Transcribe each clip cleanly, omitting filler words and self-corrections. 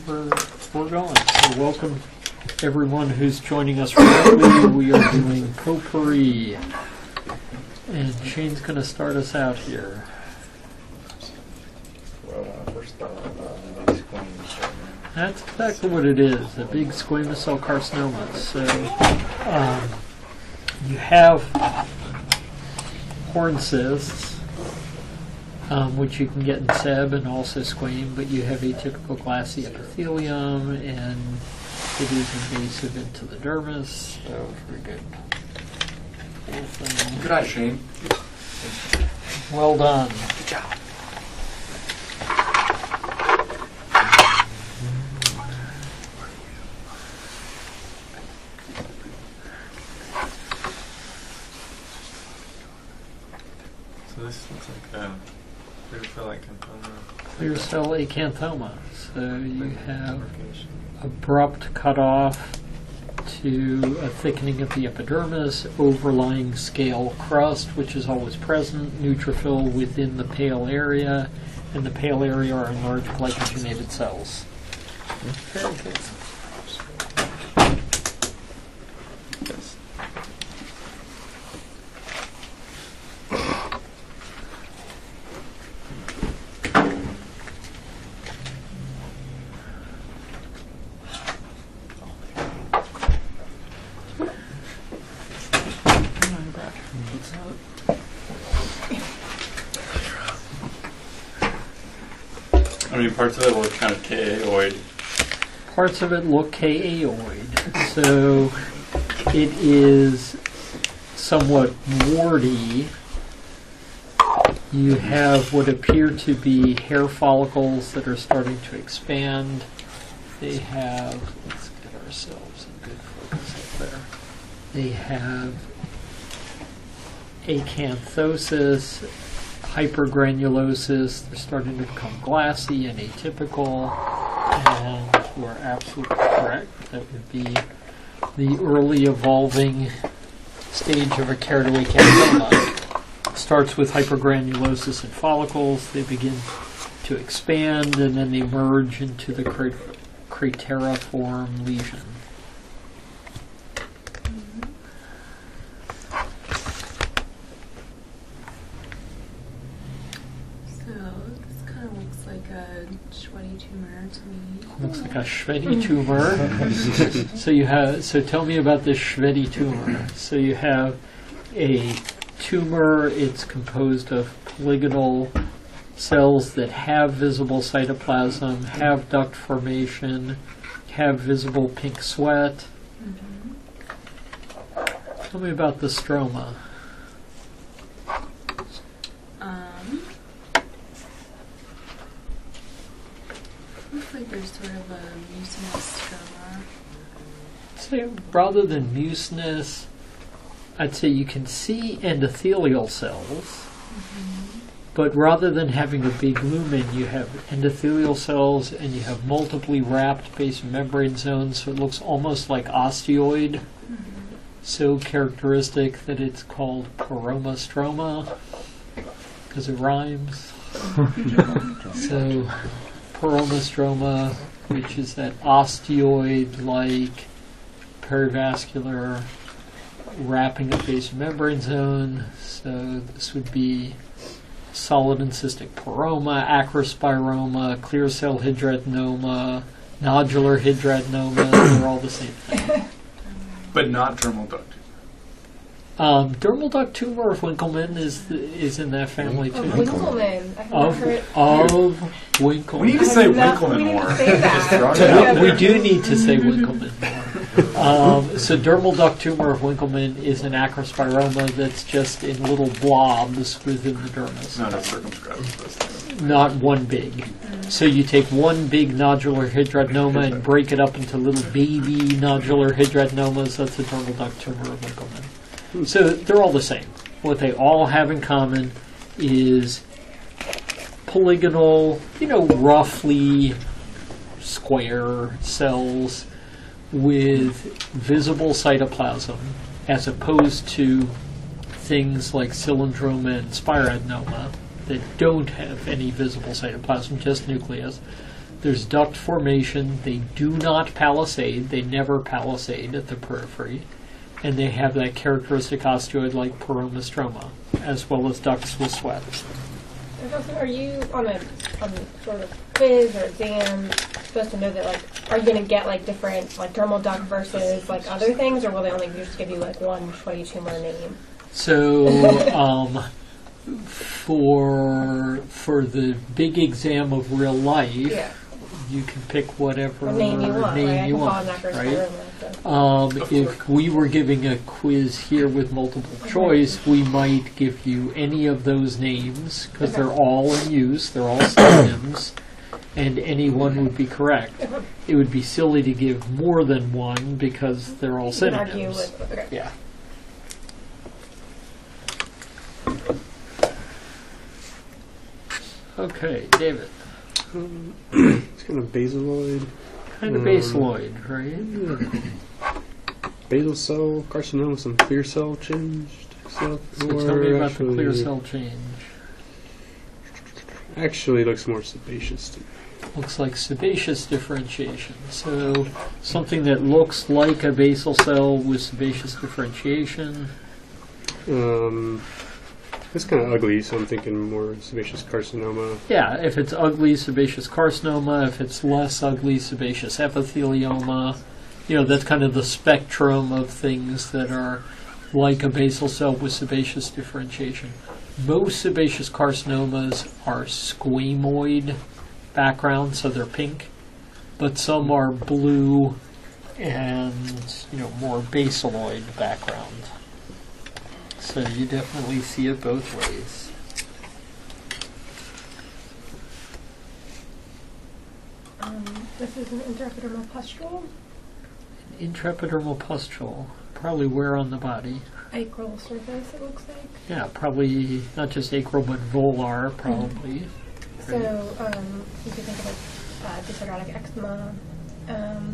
we're going. So welcome everyone who's joining us remotely. We are doing Potpourri, and Shane's going to start us out here. That's exactly what it is, a big squamous cell carcinoma. So you have horn cysts, which you can get in SEB and also squame, but you have atypical glassy epithelium, and it is invasive into the dermis, so very good. Good eye, Shane. Well done. Good job. So this looks like a clear cell acanthoma. Clear cell acanthoma. So you have abrupt cutoff to a thickening of the epidermis, overlying scale crust, which is always present, neutrophil within the pale area, and the pale area are enlarged glycogenated cells. Very good. Yes. I mean, parts of it look kind of Ka-oid. Parts of it look Ka-oid. So it is somewhat warty. You have what appear to be hair follicles that are starting to expand. They have, let's get ourselves a good focus up there. They have acanthosis, hypergranulosis. They're starting to become glassy and atypical, and you are absolutely correct. That would be the early evolving stage of a keratoacanthoma. Starts with hypergranulosis in follicles. They begin to expand, and then they merge into the crateriform lesion. Looks like a Schweddy tumor. So tell me about this Schweddy tumor. So you have a tumor. It's composed of polygonal cells that have visible cytoplasm, have duct formation, have visible pink sweat. Tell me about the stroma. Looks like there's sort of a mucinous stroma. Say, rather than mucinous, I'd say you can see endothelial cells, but rather than having a big lumen, you have endothelial cells and you have multiply wrapped basement membrane zones, so it looks almost like osteoid. So characteristic that it's called poromostroma, because it rhymes. So poromostroma, which is that osteoid-like perivascular wrapping of basement membrane zone. So this would be solid and cystic poroma, acrospiroma, clear cell hydradenoма, nodular hydradenomas. They're all the same thing. But not dermal duct. Dermal duct tumor of Winkelmann is in that family too. Of Winkelmann. I have heard Of Winkelmann. We need to say Winkelmann more. We need to say that. We do need to say Winkelmann more. So dermal duct tumor of Winkelmann is an acrospiroma that's just in little blobs within the dermis. Not a circumscribed. Not one big. So you take one big nodular hydradenoma and break it up into little baby nodular hydradenomas. That's a dermal duct tumor of Winkelmann. So they're all the same. What they all have in common is polygonal, roughly square cells with visible cytoplasm, as opposed to things like cylindroma and spiroadenoma that don't have any visible cytoplasm, just nucleus. there's duct formation. They do not palisade. They never palisade at the periphery. And they have that characteristic osteoid like peromostroma, as well as ducts with sweat. Are you on a sort of quiz or exam supposed to know that, like, are you going to get like different like dermal duct versus like other things, or will they only just give you like one 20 tumor name? So for the big exam of real life, you can pick whatever name you want, right? If we were giving a quiz here with multiple choice, we might give you any of those names because they're all in use, they're all synonyms, and any one would be correct. It would be silly to give more than one because they're all synonyms. Yeah. Okay, David. It's kind of basaloid. Kind of basaloid, right? Basal cell carcinoma, some clear cell changed stuff. So tell me about the clear cell change. Actually, looks more sebaceous to me. Looks like sebaceous differentiation. So something that looks like a basal cell with sebaceous differentiation. It's kind of ugly, so I'm thinking more sebaceous carcinoma. Yeah, if it's ugly, sebaceous carcinoma. If it's less ugly, sebaceous epithelioma. You know, that's kind of the spectrum of things that are like a basal cell with sebaceous differentiation. Most sebaceous carcinomas are squamoid background, so they're pink, but some are blue and, you know, more basaloid background. So you definitely see it both ways. This is an intraepidermal pustule. Intraepidermal pustule, probably where on the body? Acral surface, it looks like. Yeah, probably not just acral, but volar, probably. So you could think of it dyshydrotic eczema.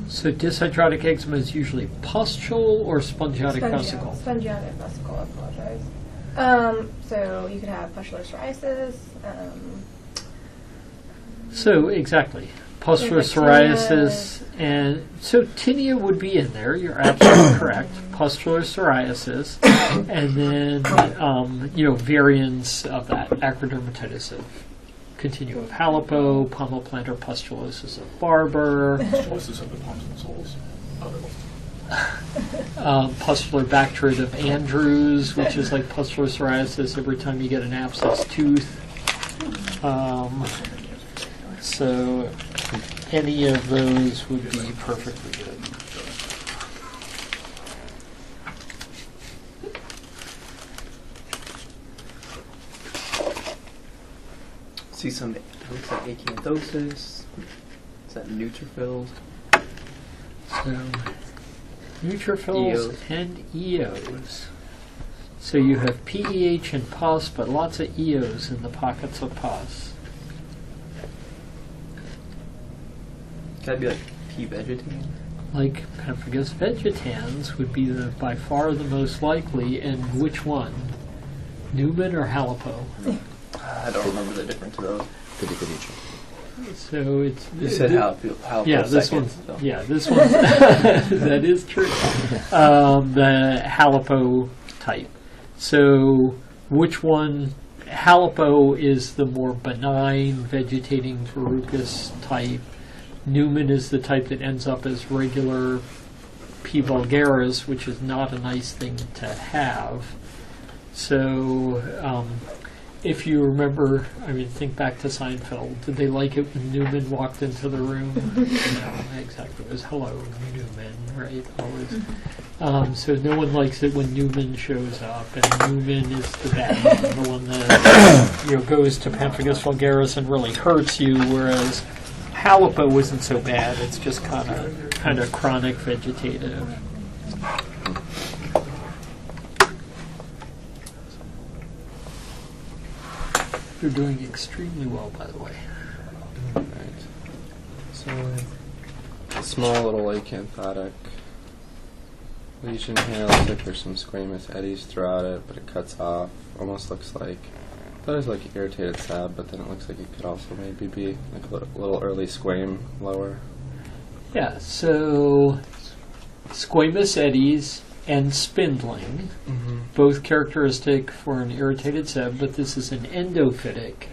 So dyshydrotic eczema is usually pustule or spongiotic vesicle? Spongiotic vesicle, I apologize. So you could have pustular psoriasis. So exactly. Pustular psoriasis, and so tinea would be in there. You're absolutely correct. Pustular psoriasis, and then variants of that acrodermatitis of continuum of Halipo, palmoplantar pustulosis of Barber, Pustulosis of the palms and soles. pustular bacteria of Andrews, which is like pustular psoriasis every time you get an abscess tooth. So any of those would be perfectly good. See some, it looks like acanthosis. Is that neutrophils? So neutrophils EOs. and EOs. So you have PEH and pus, but lots of EOs in the pockets of pus. Could that be like P. vegetans? Like pemphigus vegetans would be by far the most likely, and which one? Newman or Halipo? I don't remember the difference of those. So it's You said Halipo yeah, this second, one's so. yeah, this one's that is true. The Halipo type. So which one? Halipo is the more benign vegetating verrucous type. Newman is the type that ends up as regular P. vulgaris, which is not a nice thing to have. So if you remember, I mean, think back to Seinfeld. Did they like it when Newman walked into the room? No, exactly. It was hello, Newman, right? Always. So no one likes it when Newman shows up, and Newman is the bad one, the one that goes to pemphigus vulgaris and really hurts you, whereas Halipo isn't so bad. It's just kind of chronic vegetative. You're doing extremely well, by the way. Right. So, a small little acanthotic lesion here. Looks like there's some squamous eddies throughout it, but it cuts off. Almost looks like thought it was like irritated sab, but then it looks like it could also maybe be like a little early squame lower. Yeah, so squamous eddies and spindling, both characteristic for an irritated seb, but this is an endophytic.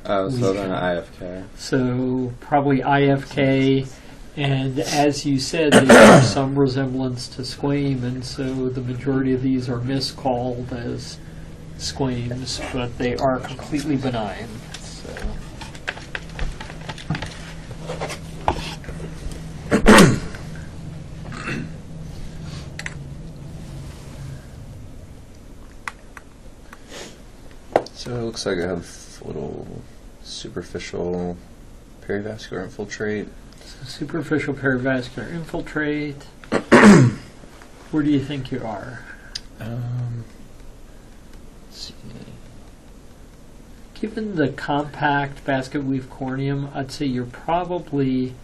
Oh, so then IFK. So probably IFK, and as you said, they have some resemblance to squame, and so the majority of these are miscalled as squames, but they are completely benign. So. So it looks like I have a little superficial perivascular infiltrate. So superficial perivascular infiltrate. Where do you think you are? Let's see. Given the compact basket weave corneum, I'd say you're probably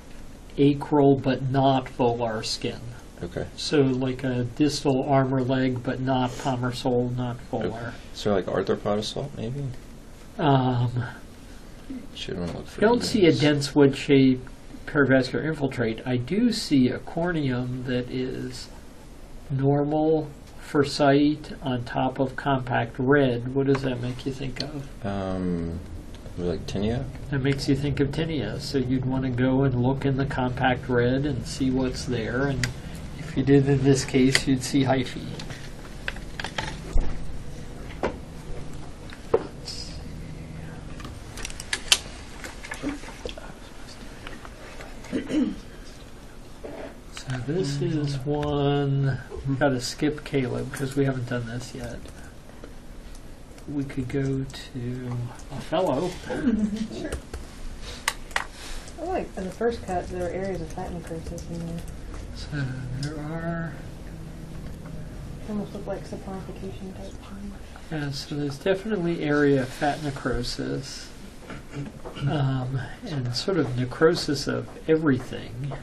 acral but not volar skin. Okay. So like a distal armor leg but not palmar sole, not volar. So like arthropodosalt maybe? Should want to look for I don't see a these. dense wood-shaped perivascular infiltrate. I do see a corneum that is normal for sight on top of compact red. What does that make you think of? Like tinea? That makes you think of tinea. So you'd want to go and look in the compact red and see what's there. And if you did in this case, you'd see hyphae. So this is one. We've got to skip Caleb because we haven't done this yet. We could go to Othello. Sure. I like in the first cut there were areas of fat necrosis in there. So there are. Almost look like saponification type thing. Yeah, so there's definitely area of fat necrosis, and sort of necrosis of everything.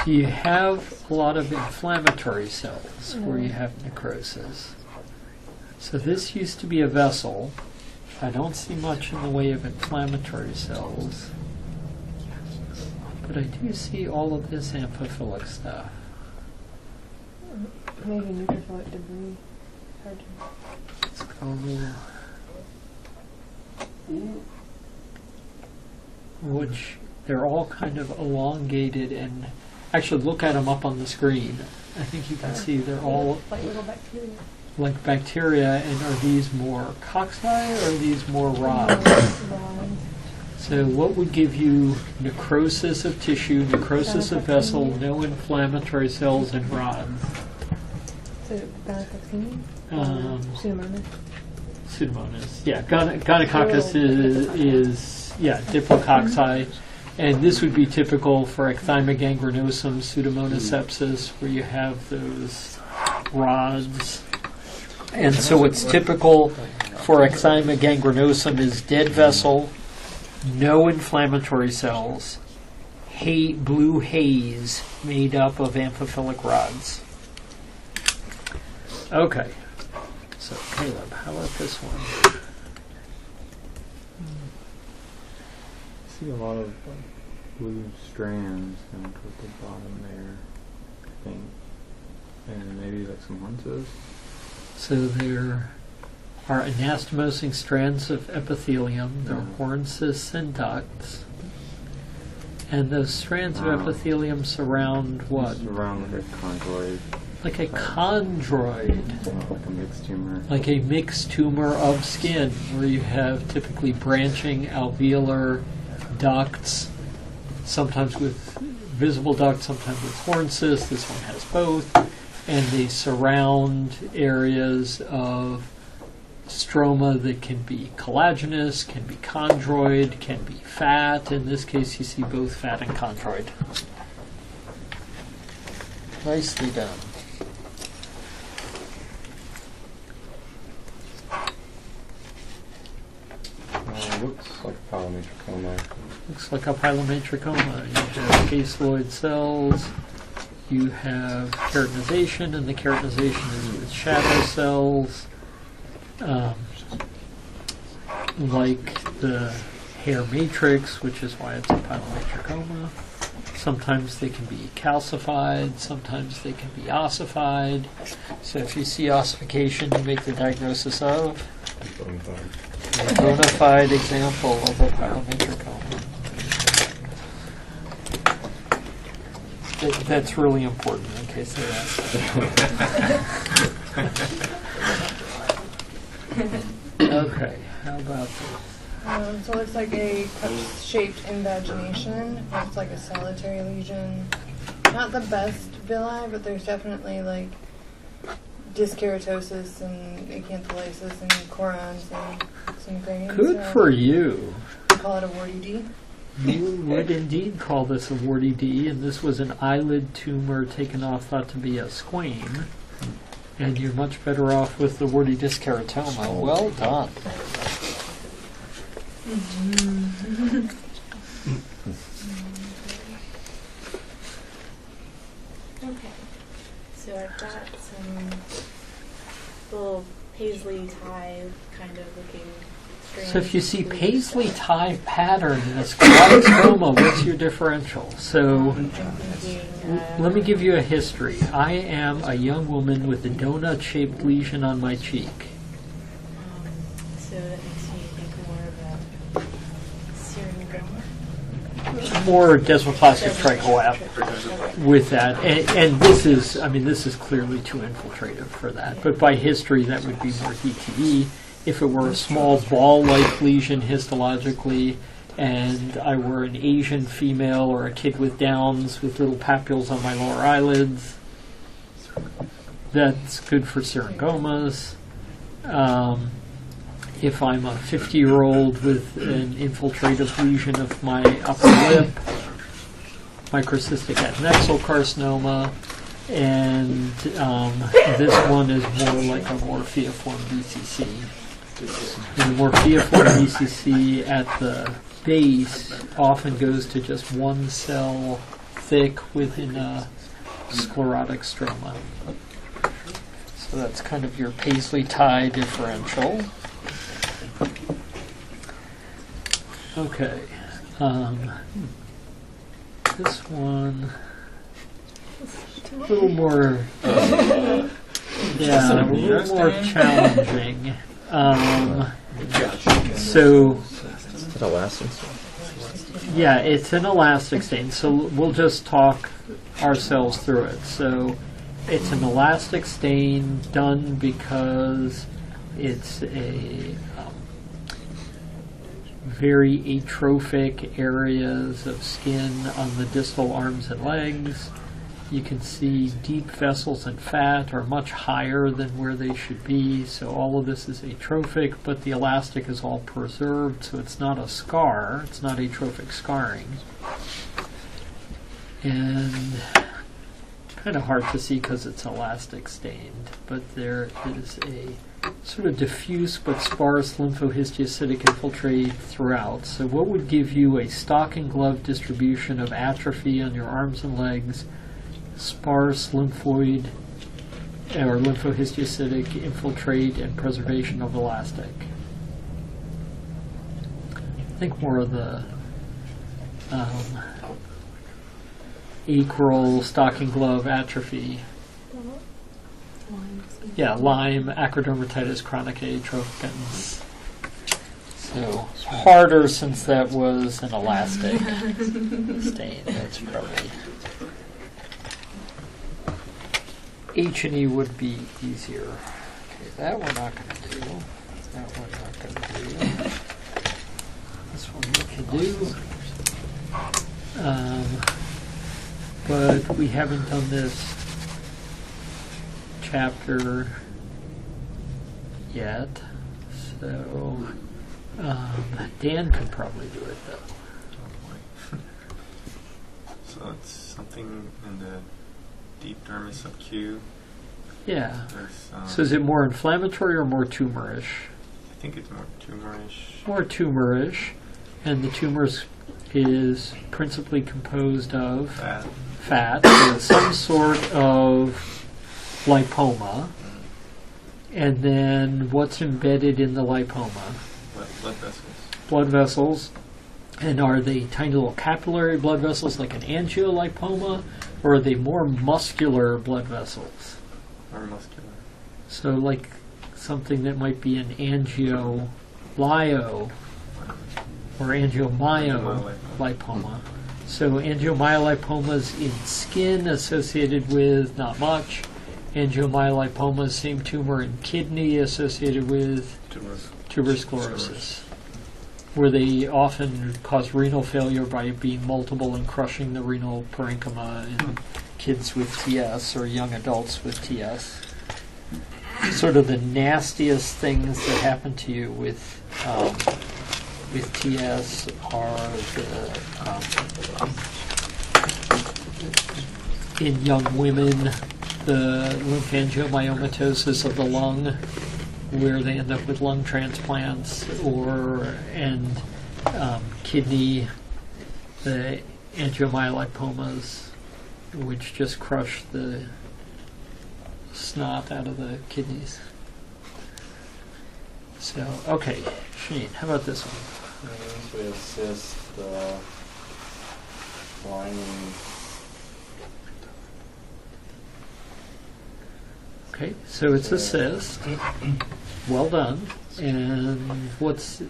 You have a lot of inflammatory cells where you have necrosis. So this used to be a vessel. I don't see much in the way of inflammatory cells, but I do see all of this amphiphilic stuff. Maybe neutrophilic debris. Hard to... Let's go. Which they're all kind of elongated, and actually look at them up on the screen. I think you can see they're all like little bacteria. like bacteria. And are these more cocci or are these more rods? So what would give you necrosis of tissue, necrosis of vessel, no inflammatory cells, and rods? So gonococcine? Pseudomonas. Pseudomonas. Yeah, gonococcus is diplococci. And this would be typical for ecthyma gangrenosum, Pseudomonas sepsis, where you have those rods. And so what's typical for ecthyma gangrenosum is dead vessel, no inflammatory cells, blue haze made up of amphiphilic rods. Okay. So Caleb, how about this one? I see a lot of blue strands down toward the bottom there, I think. And maybe like some hornces. So there are anastomosing strands of epithelium. There are horn cysts and ducts. And those strands of epithelium surround what? Around like a chondroid. Like a chondroid. Like a mixed tumor. Like a mixed tumor of skin, where you have typically branching alveolar ducts, sometimes with visible ducts, sometimes with horn cysts. This one has both. And they surround areas of stroma that can be collagenous, can be chondroid, can be fat. In this case, you see both fat and chondroid. Nicely done. Looks like a pilomatricoma. Looks like a pilomatricoma. You have caseloid cells. You have keratinization, and the keratinization is with shadow cells. like the hair matrix, which is why it's a pilomatricoma. Sometimes they can be calcified, sometimes they can be ossified. So if you see ossification, you make the diagnosis of a bona fide example of a pilomatricoma. That's really important in case they ask. Okay, how about this? So it looks like a cup-shaped invagination. Looks like a solitary lesion. Not the best villi, but there's definitely like dyskeratosis and acantholysis and corons and some grains. Good for you. We call it a warty D. You would indeed call this a warty D, and this was an eyelid tumor taken off, thought to be a squame. And you're much better off with the warty dyskeratoma. Well done. Okay. So I've got some little paisley tie kind of looking strands. So if you see paisley tie pattern in a sclerotic stroma, what's your differential? So let me give you a history. I am a young woman with a donut-shaped lesion on my cheek. So that makes me think more of a syringoma. More desmoplastic tricoap with that. And this is clearly too infiltrative for that. But by history, that would be more DTE. If it were a small ball-like lesion histologically, and I were an Asian female or a kid with Downs with little papules on my lower eyelids, that's good for syringomas. If I'm a 50-year-old with an infiltrative lesion of my upper lip, microcystic adnexal carcinoma, and this one is more like a morphiiform BCC. And the morphiiform BCC at the base often goes to just one cell thick within a sclerotic stroma. So that's kind of your paisley tie differential. Okay. This one a little more a little more challenging. So Is that elastic? yeah, it's an elastic stain, so we'll just talk ourselves through it. So it's an elastic stain done because it's a very atrophic areas of skin on the distal arms and legs. You can see deep vessels and fat are much higher than where they should be, so all of this is atrophic, but the elastic is all preserved, so it's not a scar, it's not atrophic scarring. And kind of hard to see because it's elastic stained, but there is a sort of diffuse but sparse lymphohistiocytic infiltrate throughout. So what would give you a stocking glove distribution of atrophy on your arms and legs, sparse lymphoid or lymphohistiocytic infiltrate and preservation of elastic? I think more of the acral stocking glove atrophy. Yeah, Lyme, acrodermatitis chronica atrophicans. So harder since that was an elastic stain. That's probably H&E would be easier. Okay, that we're not going to do. That we're not going to do. This one we can do. But we haven't done this chapter yet, so Dan could probably do it though. So it's something in the deep dermis of Q. Yeah. There's, So is it more inflammatory or more tumorish? I think it's more tumorish. More tumorish, and the tumors is principally composed of fat, so some sort of lipoma, and then what's embedded in the lipoma? Blood vessels. Blood vessels. And are they tiny little capillary blood vessels like an angiolipoma, or are they more muscular blood vessels? Or muscular. So like something that might be an angiolio or angiomyolipoma. So angiomyolipomas in skin associated with not much. Angiomyolipomas, same tumor in kidney associated with tuberous sclerosis, where they often cause renal failure by being multiple and crushing the renal parenchyma in kids with TS or young adults with TS. Sort of the nastiest things that happen to you with TS are in young women, the lymphangiomyomatosis of the lung, where they end up with lung transplants, and kidney, the angiomyolipomas, which just crush the snot out of the kidneys. So, okay, Shane, how about this one? We have cyst, lining. Okay, so it's a cyst. Well done. And what's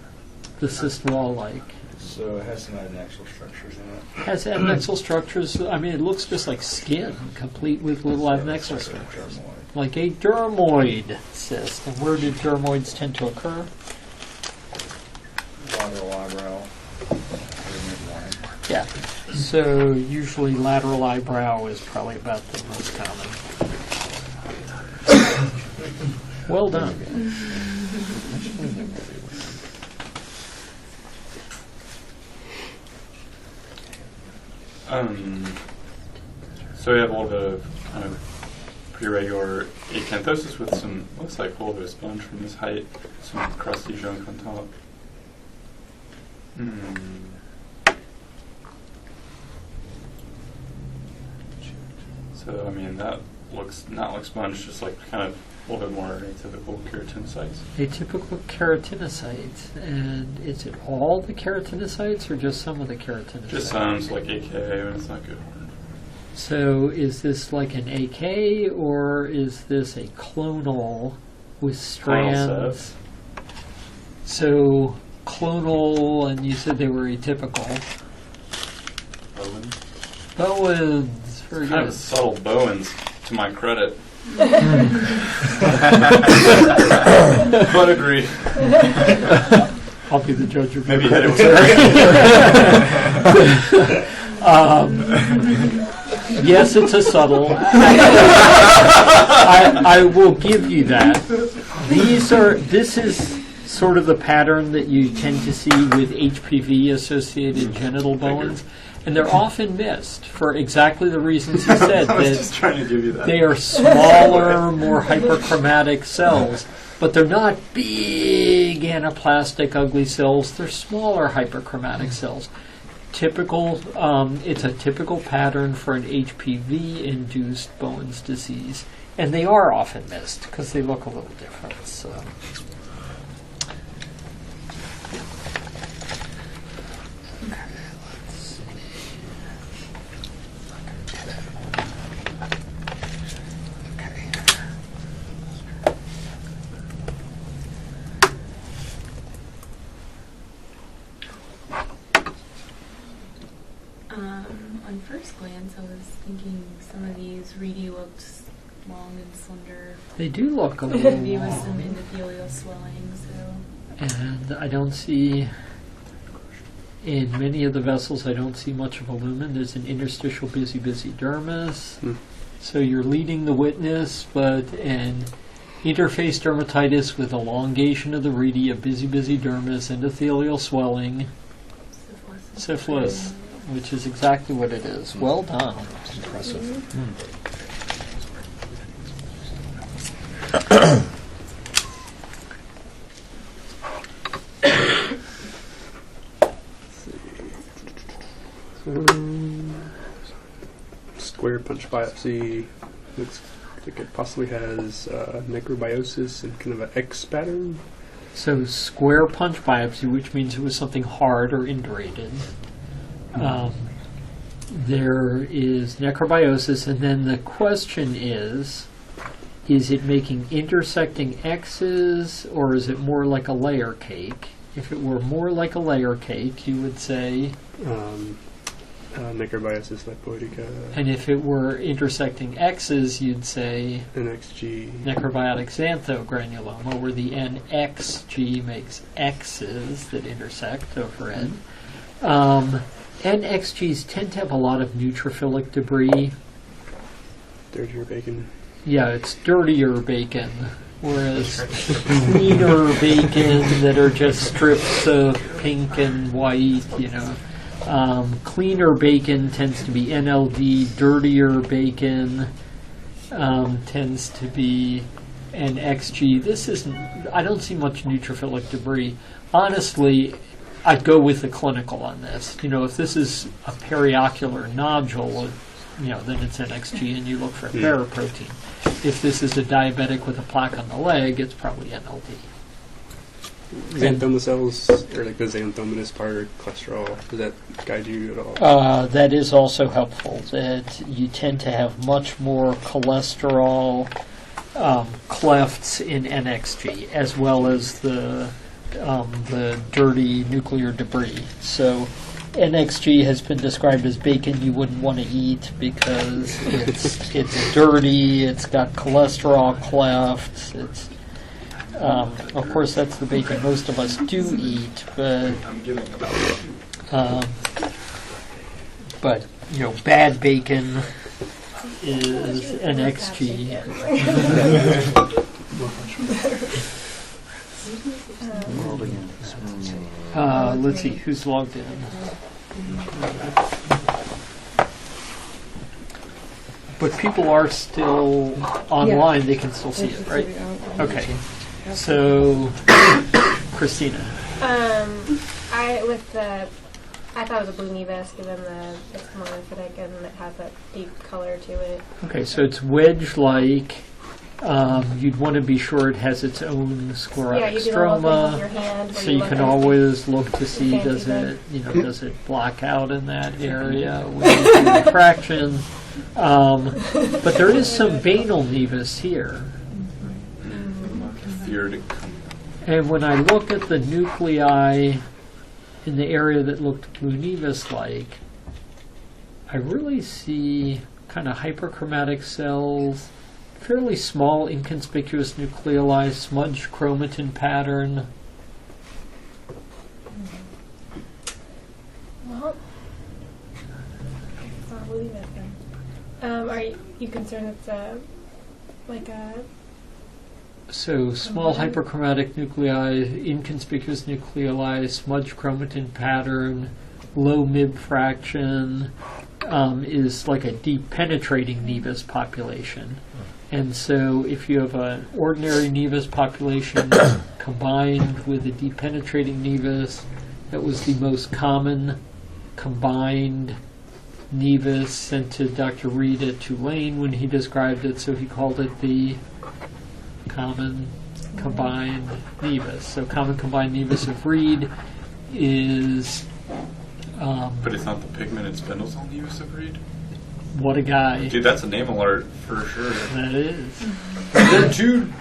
the cyst wall like? So it has some adnexal structures in it. Has adnexal structures. I mean, it looks just like skin, complete with little adnexal structures. Like a dermoid cyst. And where do dermoids tend to occur? Lateral eyebrow. Midline. Yeah. So usually lateral eyebrow is probably about the most common. Well done. So we have a little bit of kind of pretty regular acanthosis with some, looks like a little bit of sponge from this height, some crusty junk on top. So, I mean, that looks not like sponge, just like kind of a little bit more atypical keratinocytes. Atypical keratinocytes. And is it all the keratinocytes or just some of the keratinocytes? Just some, so like AK, but it's not good. So is this like an AK or is this a clonal with strands? So clonal, and you said they were atypical. Bowens. Bowens. Very Kind good. of subtle Bowens, to my credit. But agree. I'll be the judge of Maybe your it credit. Yes, it's a subtle. I will give you that. This is sort of the pattern that you tend to see with HPV-associated genital Bowens, and they're often missed for exactly the reasons you said. I was just trying to give you that. They are smaller, more hyperchromatic cells, but they're not big anaplastic ugly cells. They're smaller hyperchromatic cells. Typical. It's a typical pattern for an HPV-induced Bowens disease, and they are often missed because they look a little different. So. On first glance, I was thinking some of these really looked long and slender. They do look a little Maybe with long. some endothelial swelling. So. And I don't see, in many of the vessels, I don't see much of a lumen. There's an interstitial busy dermis. So you're leading the witness, but an interface dermatitis with elongation of the redi, a busy dermis, endothelial swelling, syphilis, which is exactly what it is. Well done. It's impressive. Square punch biopsy looks like it possibly has necrobiosis and kind of an X pattern. So square punch biopsy, which means it was something hard or indurated. There is necrobiosis, and then the question is it making intersecting X's, or is it more like a layer cake? If it were more like a layer cake, you would say... Necrobiosis lipoidica. And if it were intersecting X's, you'd say... NXG. Necrobiotic xanthogranuloma, where the NXG makes X's that intersect overhead. NXGs tend to have a lot of neutrophilic debris. Dirtier bacon. Yeah, it's dirtier bacon, whereas cleaner bacon that are just strips of pink and white, cleaner bacon tends to be NLD, dirtier bacon tends to be NXG. I don't see much neutrophilic debris. Honestly, I'd go with the clinical on this. If this is a periocular nodule, then it's NXG and you look for a paraprotein. If this is a diabetic with a plaque on the leg, it's probably NLD. Xanthoma cells, or like the xanthomatous part, or cholesterol, does that guide you at all? That is also helpful, that you tend to have much more cholesterol clefts in NXG, as well as the dirty nuclear debris. So NXG has been described as bacon you wouldn't want to eat because it's dirty, it's got cholesterol clefts, it's of course that's the bacon most of us do eat, but bad bacon is NXG. Let's see who's logged in. But people are still online. They can still see it, right? Okay. So, Christina. I thought it was a blue nevus, given it's monophyletic and it has that deep color to it. Okay, so it's wedge-like. You'd want to be sure it has its own sclerotic stroma. With your hand, so you can always look to see does it block out in that area with refraction. But there is some banal nevus here. And when I look at the nuclei in the area that looked blue nevus-like, I really see kind of hyperchromatic cells, fairly small inconspicuous nucleoli, smudged chromatin pattern. Well, it's not blue nevus then. Are you concerned it's like a... So small hyperchromatic nuclei, inconspicuous nucleoli, smudged chromatin pattern, low MIB fraction, is like a deep penetrating nevus population. And so if you have an ordinary nevus population combined with a deep penetrating nevus, that was the most common combined nevus sent to Dr. Reed at Tulane when he described it, so he called it the common combined nevus. So common combined nevus of Reed is... but it's not the pigmented spindle cell nevus of Reed? What a guy. Dude, that's a name alert for sure. That is. They're too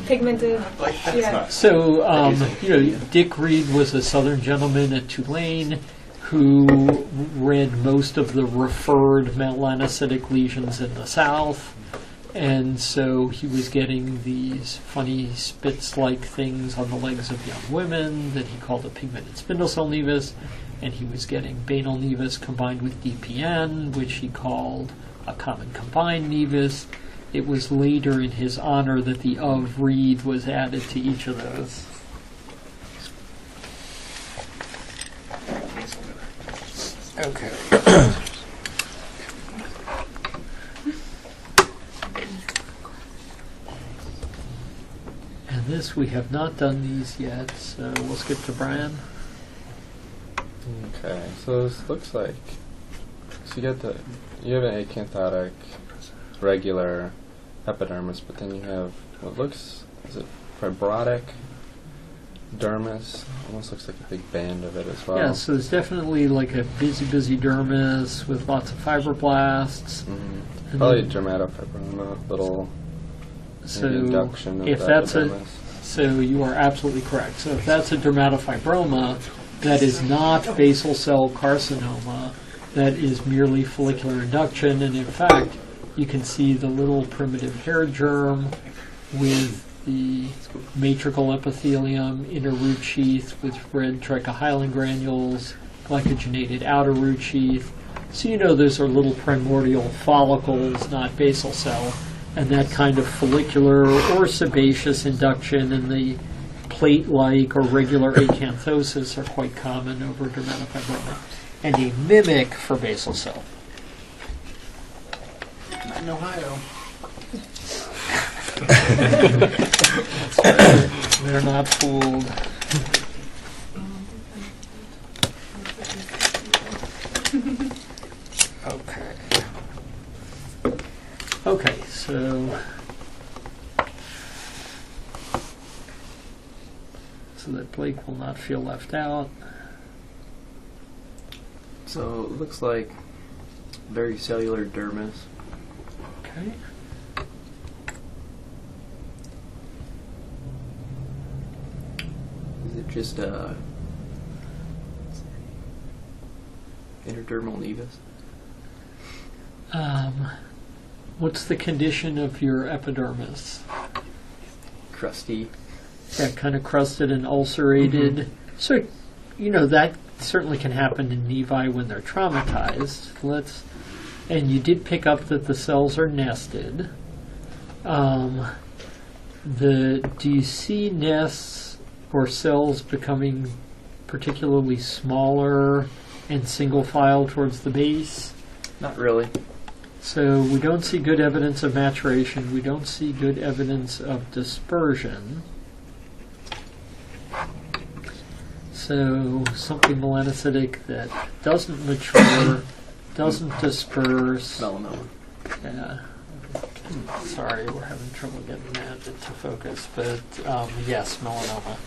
pigmented. Like, that's not... So, Dick Reed was a Southern gentleman at Tulane who read most of the referred melanocytic lesions in the South. And so he was getting these funny spits-like things on the legs of young women that he called a pigmented spindle cell nevus, and he was getting banal nevus combined with DPN, which he called a common combined nevus. It was later in his honor that the of Reed was added to each of those. Okay. And this, we have not done these yet, so we'll skip to Brian. Okay, so this looks like, so you have an acanthotic regular epidermis, but then you have what looks, is it fibrotic dermis. Almost looks like a big band of it as well. Yeah, so there's definitely like a busy dermis with lots of fibroblasts. Mm-hmm. And Probably then- dermatofibroma, little So maybe induction of if that that's dermis. so you are absolutely correct. So if that's a dermatofibroma, that is not basal cell carcinoma. That is merely follicular induction, and in fact, you can see the little primitive hair germ with the matrical epithelium, inner root sheath with red trichohyalin granules, glycogenated outer root sheath. So you know those are little primordial follicles, not basal cell. And that kind of follicular or sebaceous induction and the plate-like or regular acanthosis are quite common over dermatofibroma. And a mimic for basal cell. Not in Ohio. That's right. They're not fooled. Okay. Okay, so that Blake will not feel left out. So it looks like very cellular dermis. Okay. Is it just interdermal nevus? What's the condition of your epidermis? Crusty. Yeah, kind of crusted and ulcerated. Mm-hmm. So, that certainly can happen in nevi when they're traumatized. And you did pick up that the cells are nested. Do you see nests or cells becoming particularly smaller and single file towards the base? Not really. So we don't see good evidence of maturation. We don't see good evidence of dispersion. So something melanocytic that doesn't mature, doesn't disperse. Melanoma. Yeah. Sorry, we're having trouble getting that to focus, but yes, melanoma.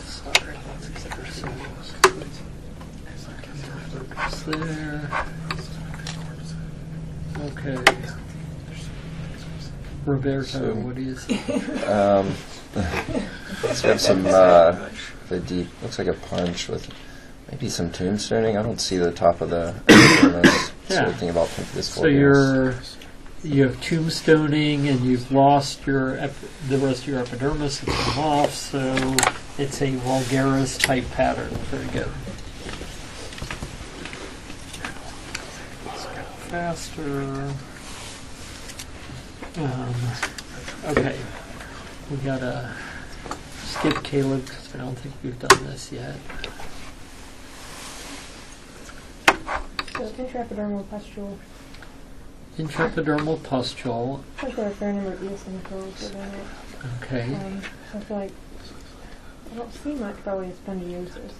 Sorry, let's get ourselves focus there. Okay. Roberto, So- what do you see? Let's have some the deep. Looks like a punch with maybe some tombstoning. I don't see the top of the epidermis. Yeah. So thinking about this. So you have tombstoning and you've lost the rest of your epidermis. It's come off, so it's a vulgaris type pattern. Very good. Let's go faster. Okay, we gotta skip Caleb because I don't think we've done this yet. So intraepidermal pustule. Intraepidermal pustule. I think there are a fair number of eosinophils within it. Okay. I feel like I don't see much probably spongiosis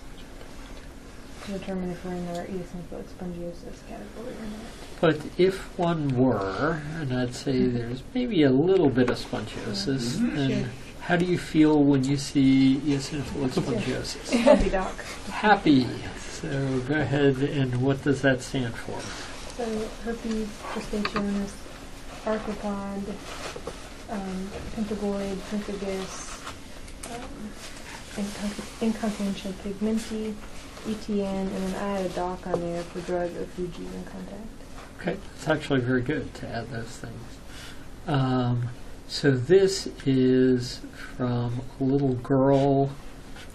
to determine if we're in our eosinophilic spongiosis category or not. But if one were, and I'd say there's maybe a little bit of spongiosis, then how do you feel when you see eosinophilic spongiosis? Happy doc. Happy. So go ahead, and what does that stand for? So herpes, cristationis, arthropod, pentagoid, pemphigus, incontinential pigmenti, ETN, and then I had a doc on there for drug or Fuji in contact. Okay, it's actually very good to add those things. So this is from a little girl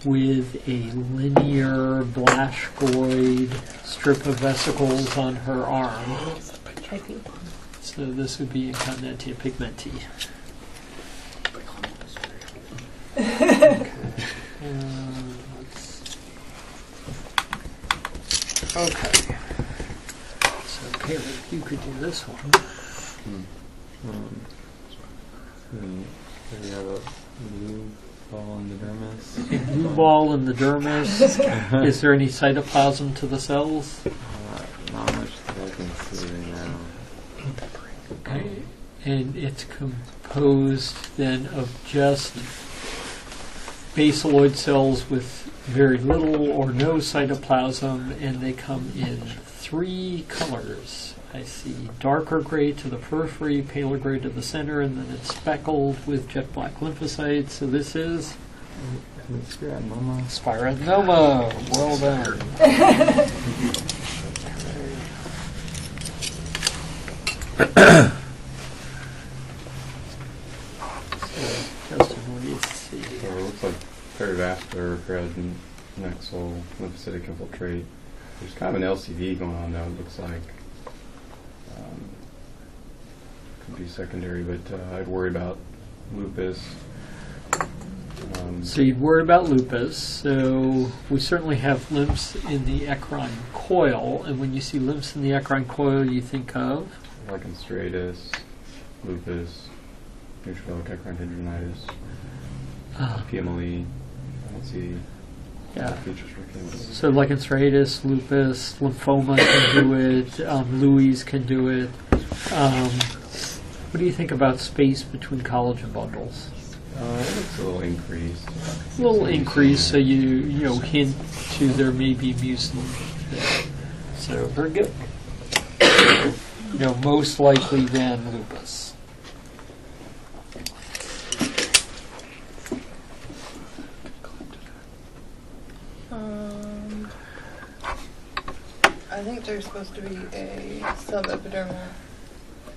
with a linear Blaschkoid strip of vesicles on her arm. IP. So this would be incontinentia pigmenti. Okay. Okay. So Caleb, you could do this one. Here we have a blue ball in the dermis. A blue ball in the dermis. Is there any cytoplasm to the cells? Not much that I can see right now. Okay. And it's composed then of just basaloid cells with very little or no cytoplasm, and they come in 3 colors. I see darker gray to the periphery, paler gray to the center, and then it's speckled with jet black lymphocytes. So this is Spiroadenoma. spiroadenoma. Well done. Justin, what do you see? So it looks like perivascular nexal lymphocytic infiltrate. There's kind of an LCV going on though. It looks like could be secondary, but I'd worry about lupus. So you'd worry about lupus. So we certainly have lymphs in the eccrine coil, and when you see lymphs in the eccrine coil, you think of Lichen striatus, lupus, neutrophilic eccrine hidradenitis, PMLE. I don't see features for PMLE. So lichen striatus, lupus, lymphoma can do it. Louis can do it. What do you think about space between collagen bundles? It looks a little increased. A little increase, so you hint to there may be mucin there. So very good. Most likely then lupus. I think there's supposed to be a subepidermal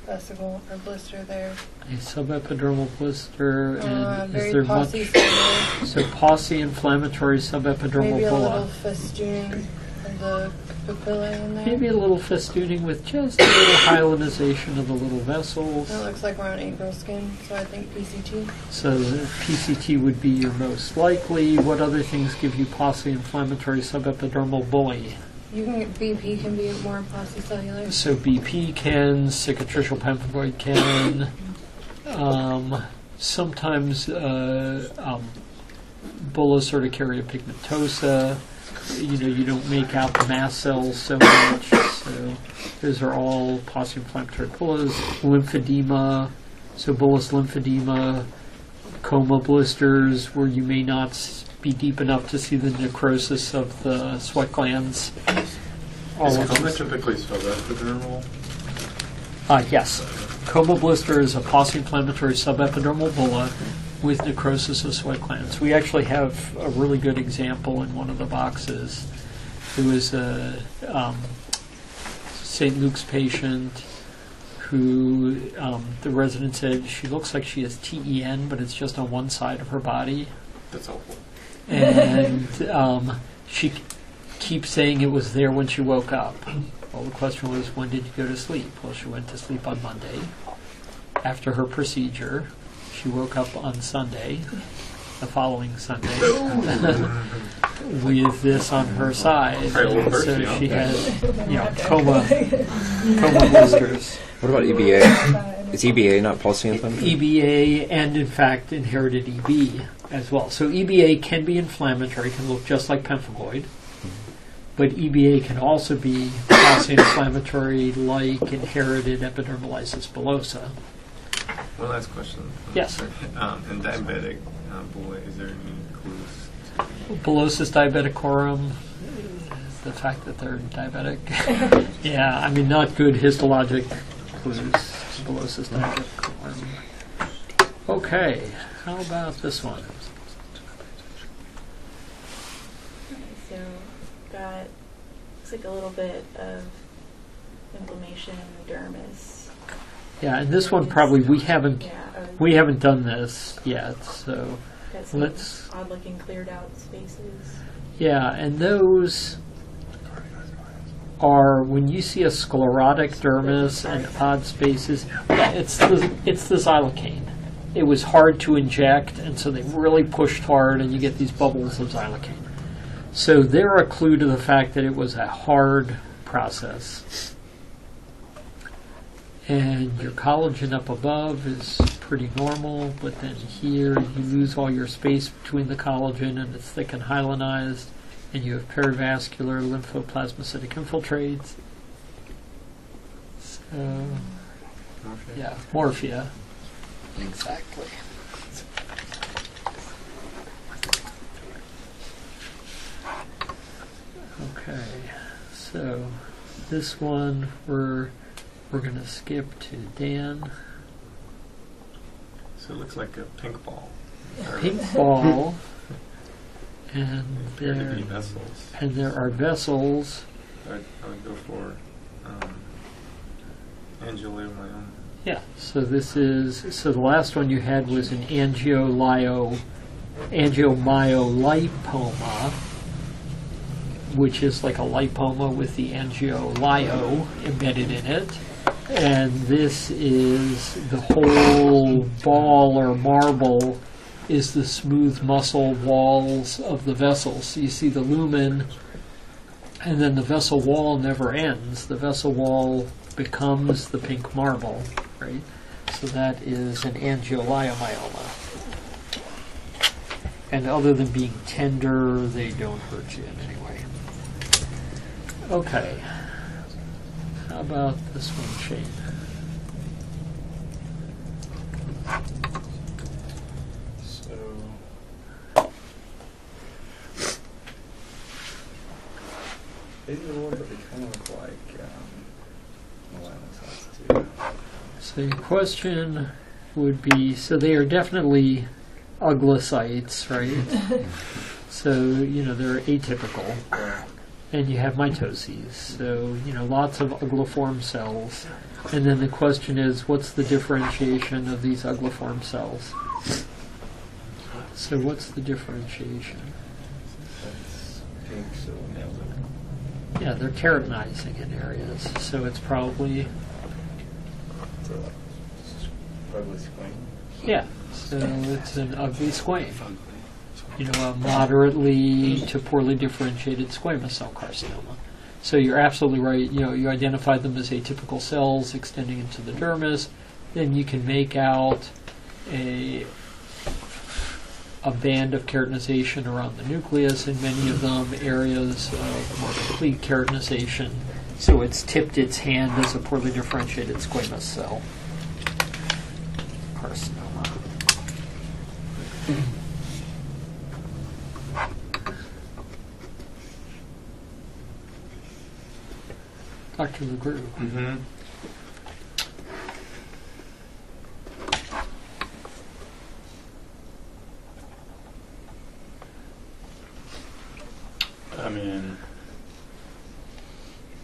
vesicle or blister there. A subepidermal blister, and is Very there much? posse-cellular. So posse inflammatory subepidermal Maybe a bulla. little festooning of the papillae in there. Maybe a little festooning with just a little hyalinization of the little vessels. That looks like we're on April skin, so I think PCT. So the PCT would be your most likely. What other things give you posse inflammatory subepidermal bully? BP can be more posse-cellular. So BP can, cicatricial pemphigoid can. Sometimes bullous urticaria pigmentosa. You don't make out the mast cells so much. So those are all posse inflammatory bullas. Lymphedema. So bullous lymphedema. Coma blisters where you may not be deep enough to see the necrosis of the sweat glands. Is coma typically subepidermal? Yes. Coma blister is a post-inflammatory subepidermal bulla with necrosis of sweat glands. We actually have a really good example in one of the boxes. It was a St. Luke's patient who the resident said she looks like she has TEN, but it's just on one side of her body. That's helpful. And she keeps saying it was there when she woke up. Well, the question was, when did you go to sleep? Well, she went to sleep on Monday. After her procedure, she woke up on Sunday, the following Sunday, with this on her side. So she had, coma blisters. What about EBA? Is EBA not posse inflammatory? EBA and, in fact, inherited EB as well. So EBA can be inflammatory, can look just like pemphigoid, but EBA can also be post-inflammatory like inherited epidermolysis bullosa. One last question. Yes. In diabetic bulla, is there any clues? Bullosis diabeticorum, the fact that they're diabetic. Yeah, I mean, not good histologic clues. Bullosis diabeticorum. Okay, how about this one? So, got looks like a little bit of inflammation in the dermis. Yeah, and this one probably we haven't done this yet, so Got some let's. odd-looking cleared out spaces. Yeah, and those are when you see a sclerotic dermis and odd spaces. Yeah, it's the xylocaine. It was hard to inject, and so they really pushed hard, and you get these bubbles of xylocaine. So they're a clue to the fact that it was a hard process. And your collagen up above is pretty normal, but then here you lose all your space between the collagen and it's thick and hyalinized, and you have perivascular lymphoplasmacytic infiltrates. So, yeah, morphia. Exactly. Okay, so this one we're going to skip to Dan. So it looks like a pink ball. Pink ball, and Appear to be vessels. there are vessels. I would go for angiomyoma. Yeah, so this is, so the last one you had was an angiomyolipoma, which is like a lipoma with the angiolio embedded in it. And this is the whole ball or marble is the smooth muscle walls of the vessels. So you see the lumen, and then the vessel wall never ends. The vessel wall becomes the pink marble, right? So that is an angioliomyoma. And other than being tender, they don't hurt you in any way. Okay. How about this one, Shane? So, these are little, but they kind of look like melanocytes too. So your question would be, so they are definitely uglocytes, right? So, they're atypical. And you have mitoses, so, lots of ugliform cells. And then the question is, what's the differentiation of these ugliform cells? So what's the differentiation? That's pink, so nailed it. Yeah, they're keratinizing in areas, so it's probably, So, ugly squame. yeah, so it's an ugly squame. A moderately to poorly differentiated squamous cell carcinoma. So you're absolutely right. You identified them as atypical cells extending into the dermis. Then you can make out a band of keratinization around the nucleus, in many of them areas of more complete keratinization. So it's tipped its hand as a poorly differentiated squamous cell carcinoma. Dr. LeGroux. Mm-hmm. I mean,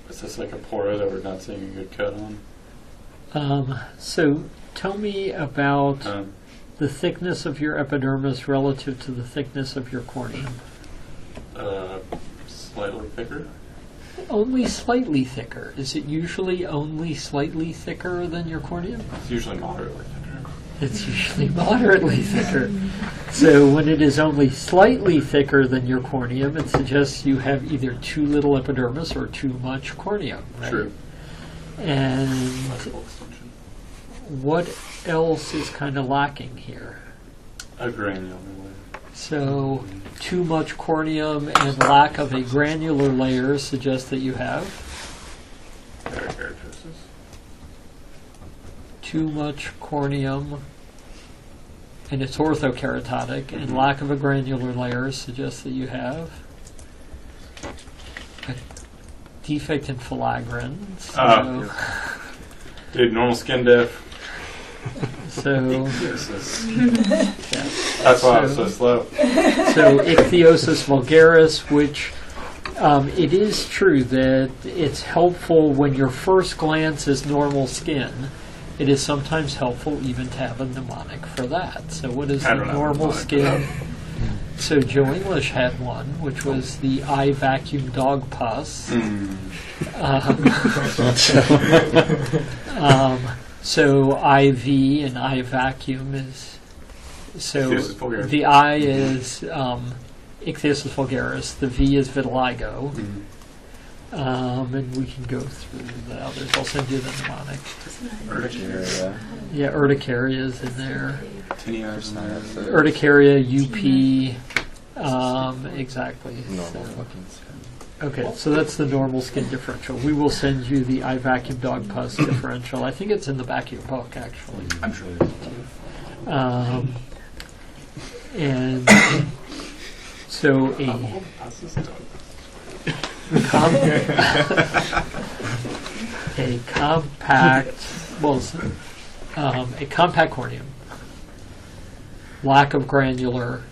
is this like a pora that we're not seeing a good cut on? So tell me about the thickness of your epidermis relative to the thickness of your corneum. Slightly thicker. Only slightly thicker. Is it usually only slightly thicker than your corneum? It's usually moderately thicker. It's usually moderately thicker. So when it is only slightly thicker than your corneum, it suggests you have either too little epidermis or too much corneum, right? True. And Flexible extension. what else is kind of lacking here? A granular layer. So too much corneum and lack of a granular layer suggests that you have Keratosis. too much corneum and it's orthokeratotic, and lack of a granular layer suggests that you have a defect in filaggrin. So, Dude, normal skin diff. so That's why I was so slow. So ichthyosis vulgaris, which it is true that it's helpful when your first glance is normal skin. It is sometimes helpful even to have a mnemonic for that. So what is the normal skin? So Joe English had one, which was the eye vacuum dog pus. So IV and eye vacuum is, so the I is ichthyosis vulgaris, the V is vitiligo. And we can go through the others. I'll send you the mnemonic. Urticaria. Yeah, urticaria is in there. Tinea. Urticaria, UP, exactly. Normal So- looking skin. Okay, so that's the normal skin differential. We will send you the eye vacuum dog pus differential. I think it's in the back of your book, actually. I'm sure. And so a compact, well, a compact corneum, lack of granular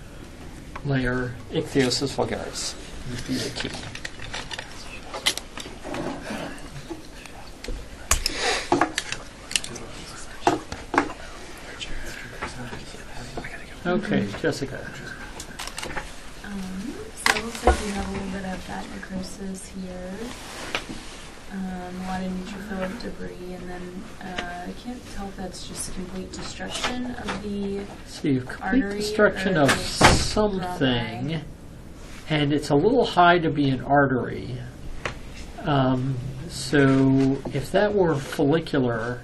layer, ichthyosis vulgaris would be the key. Okay, Jessica. So it looks like you have a little bit of that necrosis here, a lot of neutrophilic debris, and then I can't tell if that's just complete destruction of the So you've complete artery destruction or of just something, dry. and it's a little high to be an artery. So if that were follicular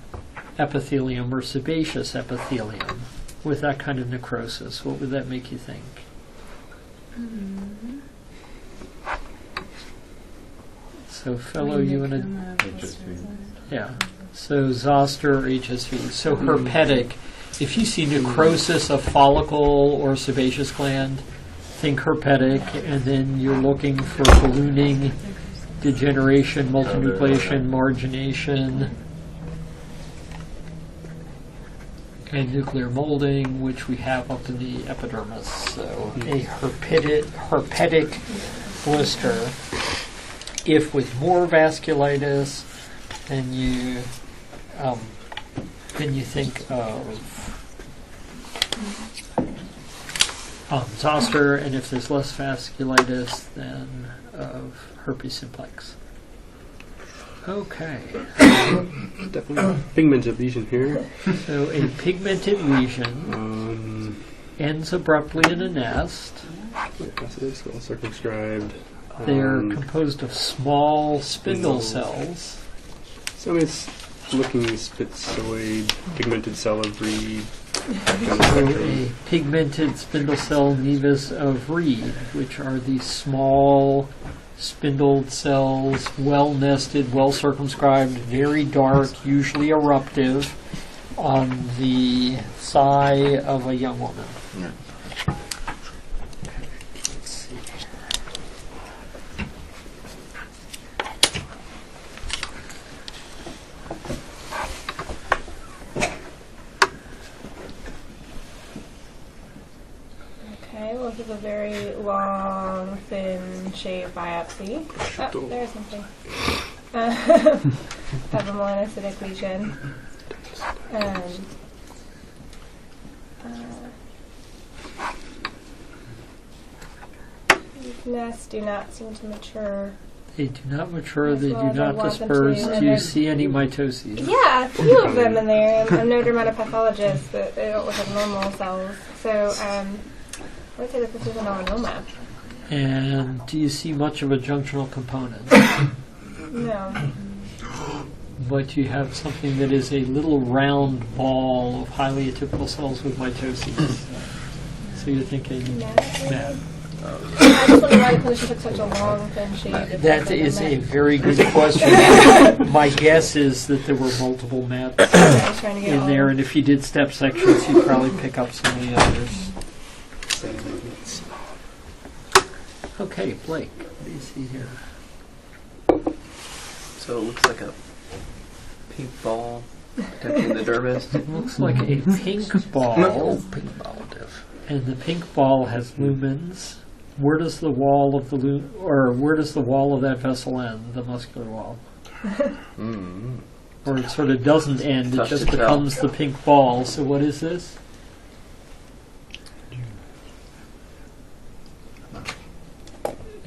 epithelium or sebaceous epithelium with that kind of necrosis, what would that make you think? Mhm. So fellow, you want to... HSV. Yeah. So zoster or HSV. So herpetic. If you see necrosis of follicle or sebaceous gland, think herpetic, and then you're looking for ballooning, degeneration, multinucleation, margination, and nuclear molding, which we have up in the epidermis. So a herpetic blister. If with more vasculitis, then you think of zoster, and if there's less vasculitis, then of herpes simplex. Okay. Definitely pigmented lesion here. So a pigmented lesion ends abruptly in a nest. It's well circumscribed. They're composed of small spindle cells. So it's looking spitzoid, pigmented salivary. So a pigmented spindle cell nevus of Reed, which are these small spindled cells, well nested, well circumscribed, very dark, usually eruptive, on the thigh of a young woman. Yeah. Let's see. Okay, well, this is a very long, thin, shaved biopsy. Oh, there's something. Have a melanocytic lesion. These nests do not seem to mature. They do not mature, As they well do as I not want them disperse. to, Do and you they're- see any mitoses? Yeah, a few of them in there. I'm no dermatopathologist, but they don't look like normal cells. So I would say that this is a melanoma. And do you see much of a junctional component? No. But you have something that is a little round ball of highly atypical cells with mitoses. So you're thinking MAD. I just wonder why the clinician took such a long, thin shave. That is a very good question. My guess is that there were multiple MADs I was trying to get in all there, and if you did step sections, you'd probably pick up some of the others. Okay, Blake, what do you see here? So it looks like a pink ball protecting the dermis. It looks like a pink ball. Oh, pink ball diff. And the pink ball has lumens. Where does the wall of the where does the wall of that vessel end? The muscular wall, or it sort of doesn't end. It Tough just to tell. becomes the pink ball. So what is this?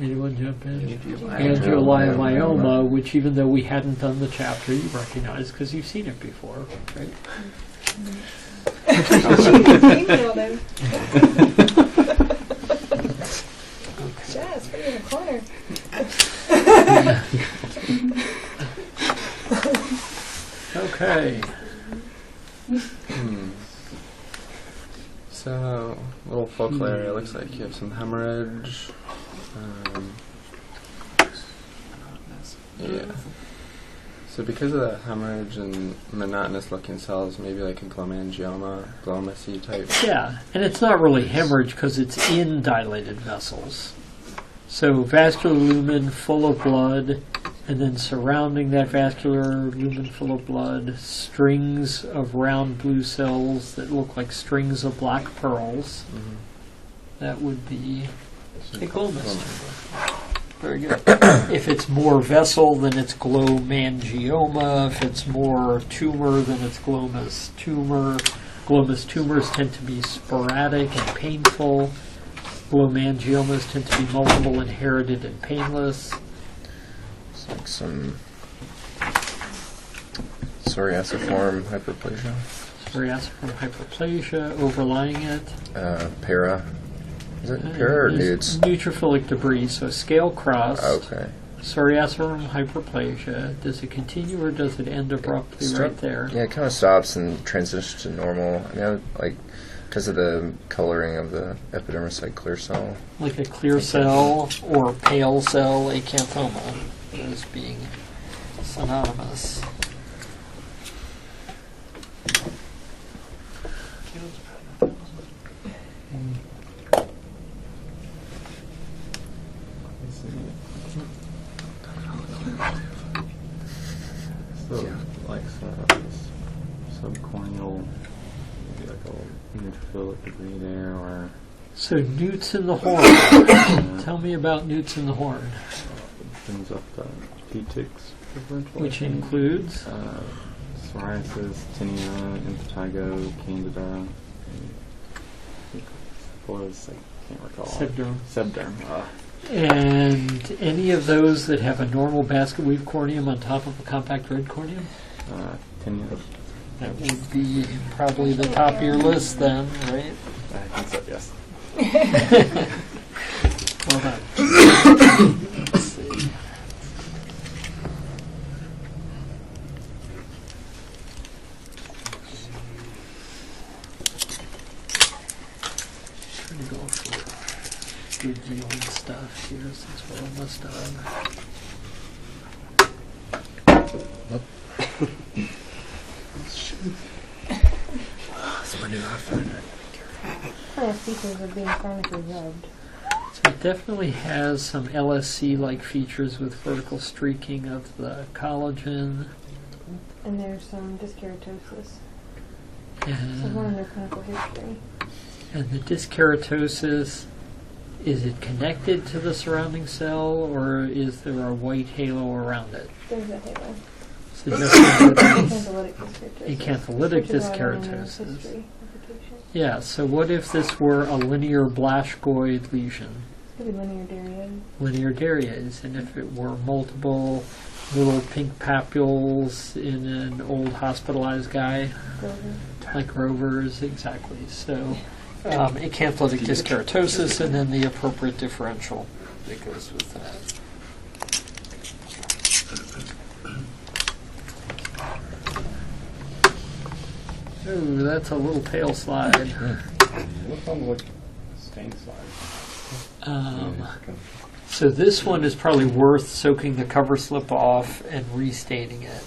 Anyone jump in? Angioleiomyoma, which even though we hadn't done the chapter, you recognize because you've seen it before, right? emailed him. Jazz, put it in the corner. Okay. So, little focal area looks like you have some hemorrhage. Yeah. So because of that hemorrhage and monotonous looking cells, maybe like a glomangioma, glomus-y type. Yeah, and it's not really hemorrhage because it's in dilated vessels. So vascular lumen full of blood, and then surrounding that vascular lumen full of blood, strings of round blue cells that look like strings of black pearls. Mm-hmm. That would be a glomus. Very good. If it's more vessel, then it's glomangioma. If it's more tumor, then it's glomus tumor. Glomus tumors tend to be sporadic and painful. Glomangiomas tend to be multiple, inherited, and painless. It's like some psoriasiform hyperplasia. Psoriasiform hyperplasia overlying it. Para. Is it para or It's nudes? neutrophilic debris, so scale crust. Okay. Psoriasiform hyperplasia. Does it continue or does it end abruptly right there? Yeah, it kind of stops and transitions to normal. I mean, like, because of the coloring of the epidermis, like clear cell. Like a clear cell or pale cell acanthoma, as being synonymous. So, like subcorneal, maybe like a neutrophilic debris there, or So newts in the horn. Tell me about newts in the horn. brings up P-tics differential. Which includes? Psoriasis, tinea, impetigo, candida. What was, I can't recall. Sebderm. Sebderm. And any of those that have a normal basket weave corneum on top of a compact red corneum? Tinea. That would be probably the top of your list then, right? I think so, yes. Well done. Let's see. Trying to go for good yielding stuff here since we're almost done. That's my new outfit. What kind of features are being chronically rubbed? So it definitely has some LSC-like features with vertical streaking of the collagen. And there's some dyskeratosis. So And, one in their clinical history. and the dyskeratosis, is it connected to the surrounding cell or is there a white halo around it? There's a halo. Suggesting that Acantholytic dyskeratosis. acantholytic which is why they're in their dyskeratosis. history application. Yeah, so what if this were a linear Blaschkoid lesion? Could be linear darioid. Linear darias, and if it were multiple little pink papules in an old hospitalized guy, Grover. like rovers, exactly. So acantholytic dyskeratosis, and then the appropriate differential that goes with that. Ooh, that's a little pale slide. What sounds like stained slide? So this one is probably worth soaking the cover slip off and restaining it.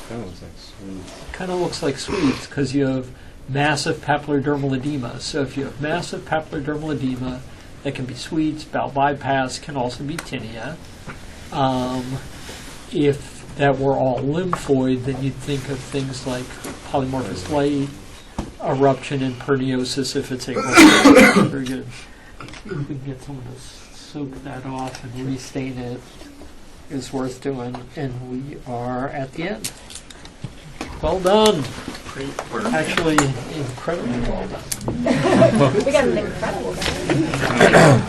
That looks like sweet. Kind of looks like sweets because you have massive papillodermal edema. So if you have massive papillodermal edema, that can be sweets. Bowel bypass can also be tinea. If that were all lymphoid, then you'd think of things like polymorphous light, eruption, and perniosis if it's able to. Very good. If we can get someone to soak that off and restain it, is worth doing. And we are at the end. Well done. Great work. Actually, incredibly well done. We got an incredible guy.